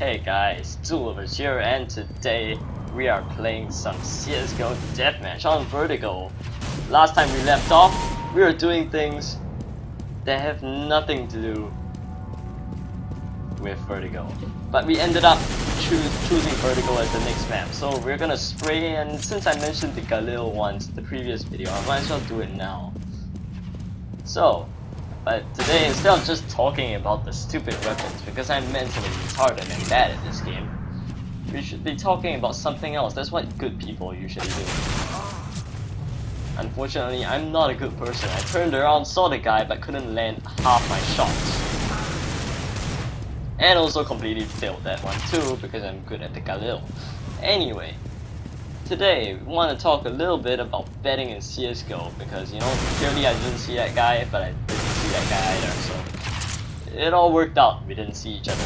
Hey guys, Duelovers here, and today we are playing some CSGO Deathmatch on Vertigo. Last time we left off, we were doing things that have nothing to do with Vertigo. But we ended up choosing Vertigo as the next map. So we're gonna spray, and since I mentioned the Galil once in the previous video, I might as well do it now. But today, instead of just talking about the stupid weapons, because I'm mentally retarded and bad at this game, we should be talking about something else. That's what good people usually do. Unfortunately, I'm not a good person. I turned around, saw the guy, but couldn't land half my shots. And also completely failed that one too, because I'm good at the Galil. Anyway, today we want to talk a little bit about betting in CSGO, because you know, clearly I didn't see that guy, but I didn't see that guy either, so it all worked out. We didn't see each other.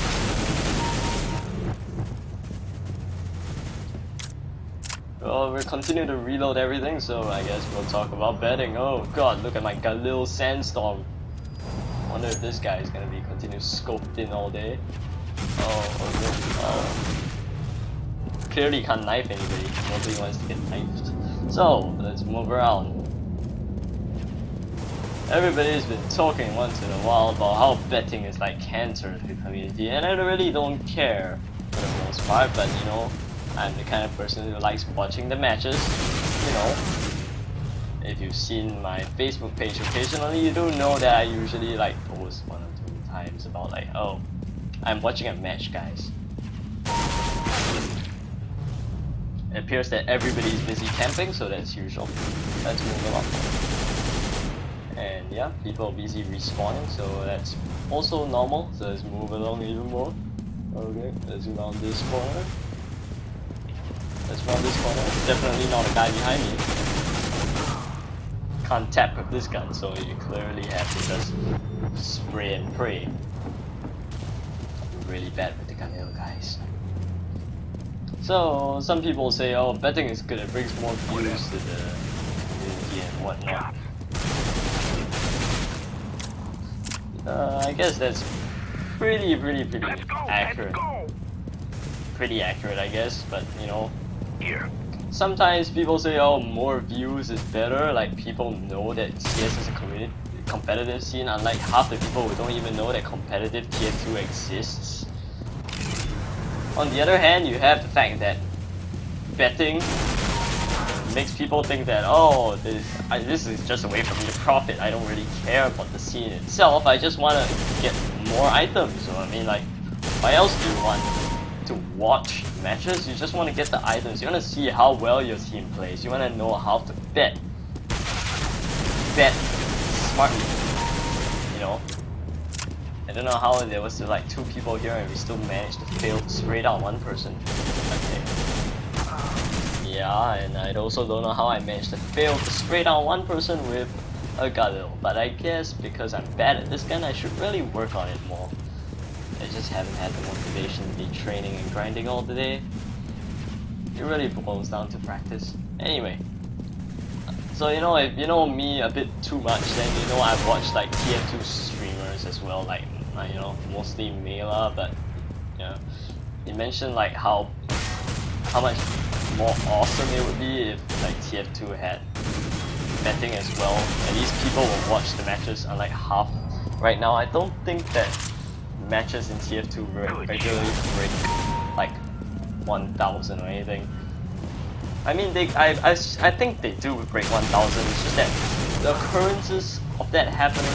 Well, we're continuing to reload everything, so I guess we'll talk about betting. Oh god, look at my Galil Sandstorm. Wonder if this guy is gonna be continuous scoped in all day. Oh. Clearly can't knife anybody. Nobody wants to get knifed. So let's move around. Everybody's been talking once in a while about how betting is like cancer to the community, and I really don't care for the most part, but you know, I'm the kind of person who likes watching the matches. You know, if you've seen my Facebook page occasionally, you do know that I usually like post 1 or 2 times about like, oh, I'm watching a match, guys. It appears that everybody's busy camping, so that's usual. Let's move along. And yeah, people are busy respawning, so that's also normal. So let's move along even more. Okay, let's round this corner. Let's round this corner. Definitely not a guy behind me. Can't tap with this gun, so you clearly have to just spray and pray. I'm really bad with the Galil, guys. So, some people say, oh, betting is good, it brings more views to the community and whatnot. I guess that's pretty accurate. Pretty accurate, I guess, but you know, sometimes people say, oh, more views is better, like people know that CS is a competitive scene, unlike half the people who don't even know that competitive TF2 exists. On the other hand, you have the fact that betting makes people think that, oh, this is just a way for me to profit. I don't really care about the scene itself. I just want to get more items. So I mean, like, why else do you want to watch matches? You just want to get the items. You want to see how well your team plays. You want to know how to bet. Bet smartly. You know. I don't know how there was like 2 people here and we still managed to fail to spray down 1 person. Okay. Yeah, and I also don't know how I managed to fail to spray down 1 person with a Galil. But I guess because I'm bad at this gun, I should really work on it more. I just haven't had the motivation to be training and grinding all the day. It really boils down to practice. Anyway. So you know, if you know me a bit too much, then you know I've watched like TF2 streamers as well, like you know, mostly Mela, but you know, he mentioned like how much more awesome it would be if like TF2 had betting as well. At least people will watch the matches, unlike half right now. I don't think that matches in TF2 regularly break like 1,000 or anything. I mean, I think they do break 1,000. It's just that the occurrences of that happening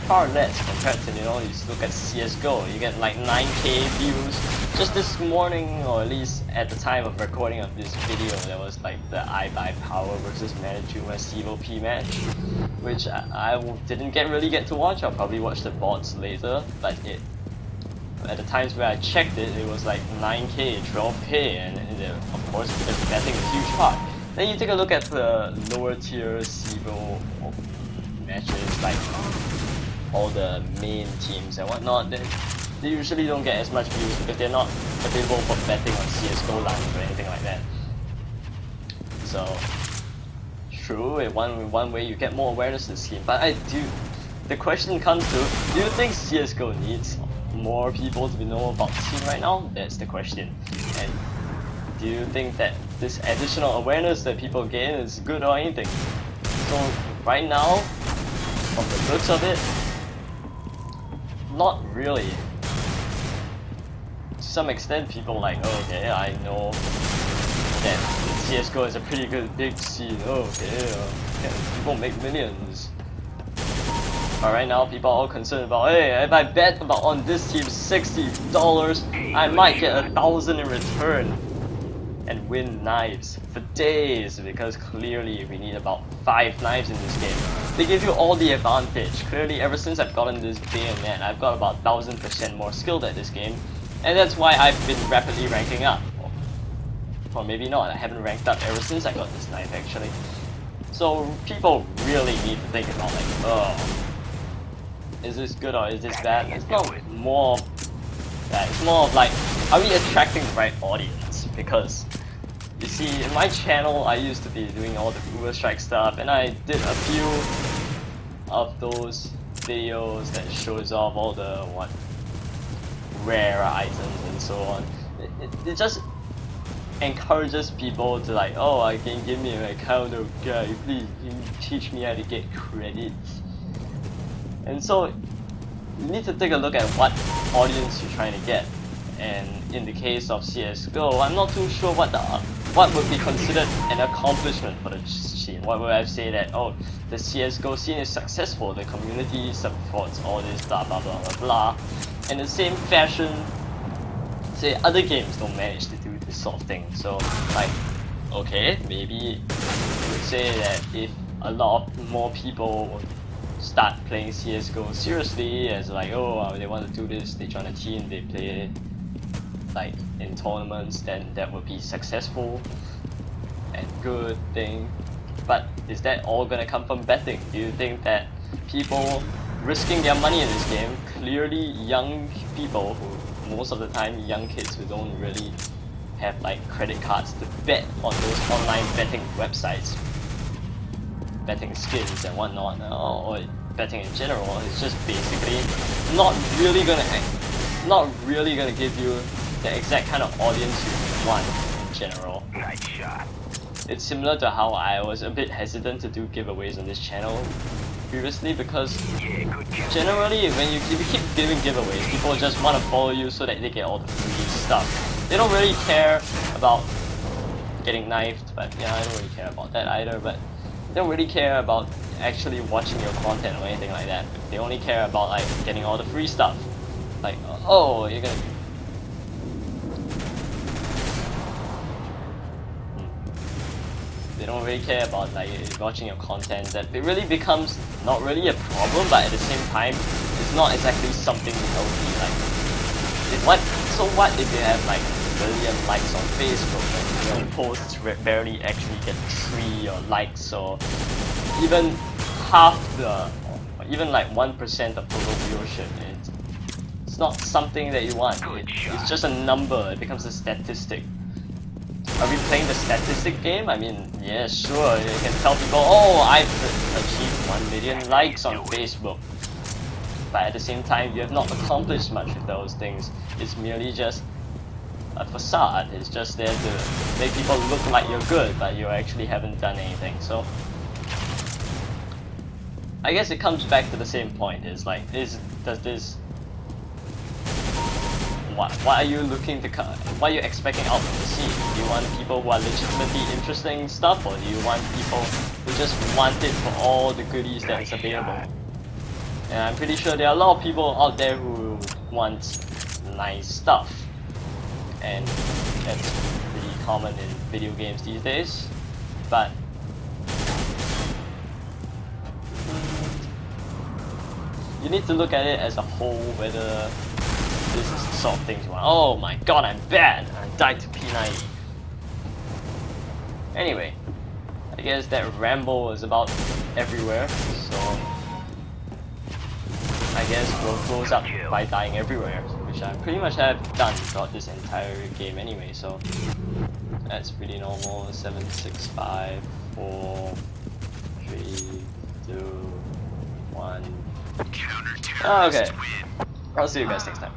far less compared to, you know, you just look at CSGO. You get like 9k views. Just this morning, or at least at the time of recording of this video, there was like the iBuyPower versus Manajuma CVP match, which I didn't really get to watch. I'll probably watch the VODs later, but at the times where I checked it, it was like 9k, 12k, and of course because betting is a huge part. Then you take a look at the lower tier CVO matches, like all the main teams and whatnot, they usually don't get as much views because they're not available for betting on CSGO lines or anything like that. So, true, in one way you get more awareness to the scene, but the question comes to, do you think CSGO needs more people to be know about the scene right now? That's the question. And do you think that this additional awareness that people gain is good or anything? So right now, from the looks of it, not really. To some extent, people like, oh, okay, I know that CSGO is a pretty good big scene. Oh, okay, people make millions. But right now, people are all concerned about, hey, if I bet on this team $60, I might get 1,000 in return and win knives for days, because clearly we need about 5 knives in this game. They give you all the advantage. Clearly, ever since I've gotten this bayonet, I've got about 1000% more skilled at this game, and that's why I've been rapidly ranking up. Or maybe not, I haven't ranked up ever since I got this knife actually. So people really need to think about like, oh, is this good or is this bad? It's not more that, it's more of like, are we attracting the right audience? Because you see, in my channel I used to be doing all the Uber Strike stuff, and I did a few of those videos that shows off all the rare items and so on. It just encourages people to like, oh, I can give me an account, oh guy, please teach me how to get credits. And so you need to take a look at what audience you're trying to get. And in the case of CSGO, I'm not too sure what would be considered an accomplishment for the scene. What would I say that, oh, the CSGO scene is successful, the community supports all this blah blah blah blah blah. In the same fashion, say other games don't manage to do this sort of thing. So like, okay, maybe you would say that if a lot more people start playing CSGO seriously, as like, oh, they want to do this, they join a team, they play like in tournaments, then that would be successful and good thing. But is that all gonna come from betting? Do you think that people risking their money in this game, clearly young people who, most of the time young kids who don't really have like credit cards to bet on those online betting websites, betting skins and whatnot, or betting in general, it's just basically not really gonna give you the exact kind of audience you want in general. Nice shot. It's similar to how I was a bit hesitant to do giveaways on this channel previously, because generally when you keep giving giveaways, people just want to follow you so that they get all the free stuff. They don't really care about getting knifed, but yeah, I don't really care about that either, but they don't really care about actually watching your content or anything like that. They only care about like getting all the free stuff. Like, oh, you're gonna... They don't really care about like watching your content. That it really becomes not really a problem, but at the same time, it's not exactly something healthy. Like, so what if you have like 1 million likes on Facebook and your posts barely actually get 3 or likes, or even half the, or even like 1% of total viewership? It's not something that you want. It's just a number. It becomes a statistic. Are we playing the statistic game? I mean, yeah, sure, you can tell people, oh, I've achieved 1 million likes on Facebook. But at the same time, you have not accomplished much with those things. It's merely just a facade. It's just there to make people look like you're good, but you actually haven't done anything. So I guess it comes back to the same point. Is like, what are you looking to what are you expecting out from the scene? Do you want people who are legitimately interesting stuff, or do you want people who just want it for all the goodies that is available? And I'm pretty sure there are a lot of people out there who want nice stuff, and that's pretty common in video games these days. But you need to look at it as a whole, whether this is the sort of things you want. Oh my god, I'm bad! I died to P90. Anyway, I guess that ramble is about everywhere, so I guess we'll close up by dying everywhere, which I pretty much have done throughout this entire game anyway, so that's pretty normal. 7, 6, 5, 4, 3, 2, 1. Okay, I'll see you guys next time.